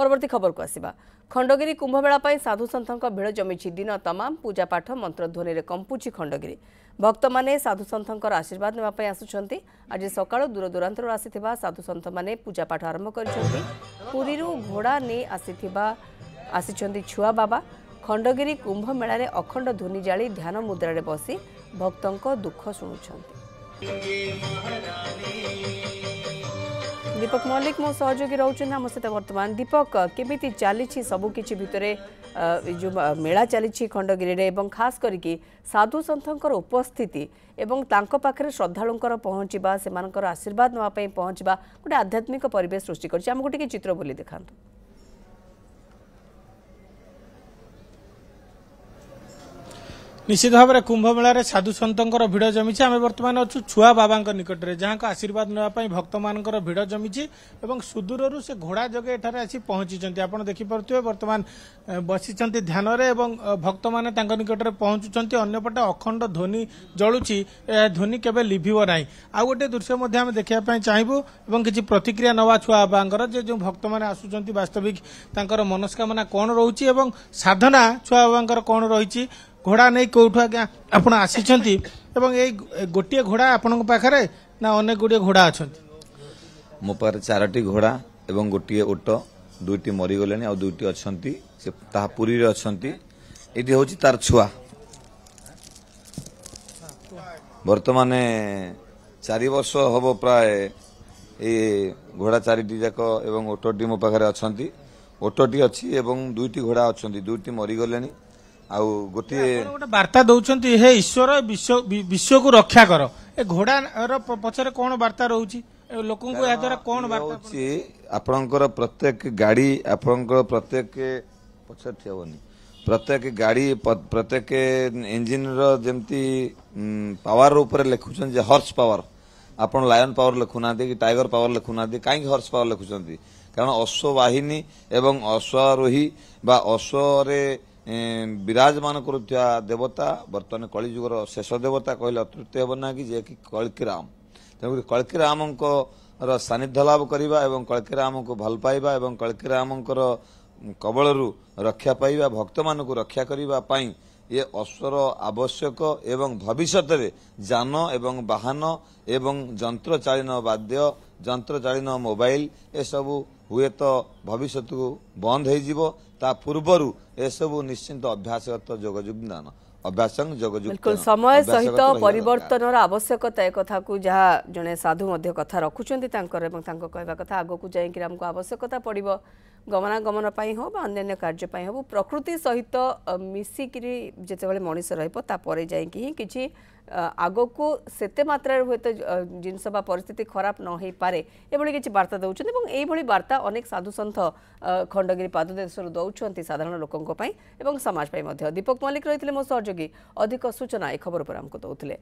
परवर्ती खबर को आसिबा खंडगिरी कुंभमेला साधु सन्थक भिड़ जमी दिन तमाम पूजापाठ मंत्रध्वनि में कंपुची खंडगिरी भक्त मैंने साधु सन्थर आशीर्वाद नापी आसुंच आज सका दूर दूरांतर आसीथिबा साधु सन्थ मैंने पूजापाठ आरंभ करी घोड़ा नहीं आसी छुआ बाबा खंडगिरी कुंभमेला अखंड ध्वनि जाली ध्यान मुद्रा बसी भक्तों दुख शुणुंट दीपक मल्लिक मो सहयोगी रोचे आम सहित वर्तमान दीपक केमी चली सबकि भितर जो मेला चली खंडगिरी एवं खास करके साधु सन्थर उपस्थिति एवं तांको पाखरे श्रद्धालुंकर पहुँचवा से आशीर्वाद नापी पहुँचवा गोटे आध्यात्मिक परिवेश सृष्टि करमको टे चित्र बोली देखा निश्चित भाव में कुंभमेला साधु सन्तर भिड़ जमी आम बर्तमान अच्छु छुआ बाबा निकट में जहाँ आशीर्वाद नापी भक्त मान भिड़ जमी सुदूर से घोड़ा जगे एठार आसी पहुंची आप देखिपे बर्तमान बसी ध्यान भक्त मैंने निकट में पहुंचुंट अंपटे अखंड ध्वनि जलुची ध्वनि केवे लिभिब ना आउ गोटे दृश्य आम देखापी चाहबू और किसी प्रतिक्रिया नवा छुआ बाबांकर जो भक्त मैंने आसुंच वास्तविक मनस्कामना कौन रोचे और साधना छुआ बाबांकर कौन रही घोड़ा नहीं कौटू आज्ञा आपण आसी गोटे घोड़ा आपण पाखे ना अनेक गुड़े घोड़ा अच्छा मो पाखे 4टी घोड़ा एवं गोटे ओट 2टी मरीगले आ 2टी अच्छा पुरी रे अच्छा ये हूँ तार छुआ बर्तमान 4 वर्ष हम प्राय ये घोड़ा 4टी जाक एवं ओटटी मो पाखे अच्छा ओटटी अच्छी एवं 2टी घोड़ा अच्छा 2टी मरीगले आउ गोटे वार्ता दौरान हे ईश्वर विश्व को रक्षा कर ए घोड़ा पछरे कौन वार्ता रोची लोकों को याद्वारा कौन वार्ता आपणकर प्रत्येक गाड़ी आपणकर प्रत्येक पछर ठेवनी प्रत्येक गाड़ी प्रत्येक इंजिन रो जेमती पावर ऊपर लिखुछन जे हॉर्स पावर आपण लायन पावर लिखुना कि टाइगर पावर लिखुना कहीं हॉर्स पावर लिखुछन कारण अश्ववाहिनी एवं अश्वारोही बा अश्वरे विराजमान करुवा देवता बर्तमान कलिजुगर शेष देवता कहले अतृप्ति हेब ना कि जे कि कल्कीराम तेणुक कल्कीराम सानिध्य लाभ करवा एवं कल्कीराम को भल पाइबा एवं कल्कीराम कबलरू रक्षा पाइबा भक्त मान को रक्षा करने ये अश्वर आवश्यक एवं भविष्य में जान एवं वाहन एवं जंत्र चालन वाद्य जंत्र चालन मोबाइल ए सबू हुए तो भविष्य को बंद हो पूर्वर ए सबू निश्चिंत अभ्यासगत जोगजुग्दान अभ्यास बिल्कुल समय सहित परिवर्तन आवश्यकता एक कथा को जहाँ जड़े साधु कथा रखुंट कहवा कथा आग को जाकि आमको आवश्यकता पड़ो गमनागमन हो अन्य कार्य हो प्रकृति सहित मिसिकी जिते मनीष रही जाकि आग को सेते मात्रा हुए तो जिनस परिस्थिति खराब न हो पारे ये किसी वार्ता दौरान यही वार्ता अनेक साधु सन्थ खंडगिरी पाददेशर दौरान साधारण लोकों समाज दीपक मल्लिक रही मो सहयोगी अधिक सूचना ए खबर पर आमको दौले।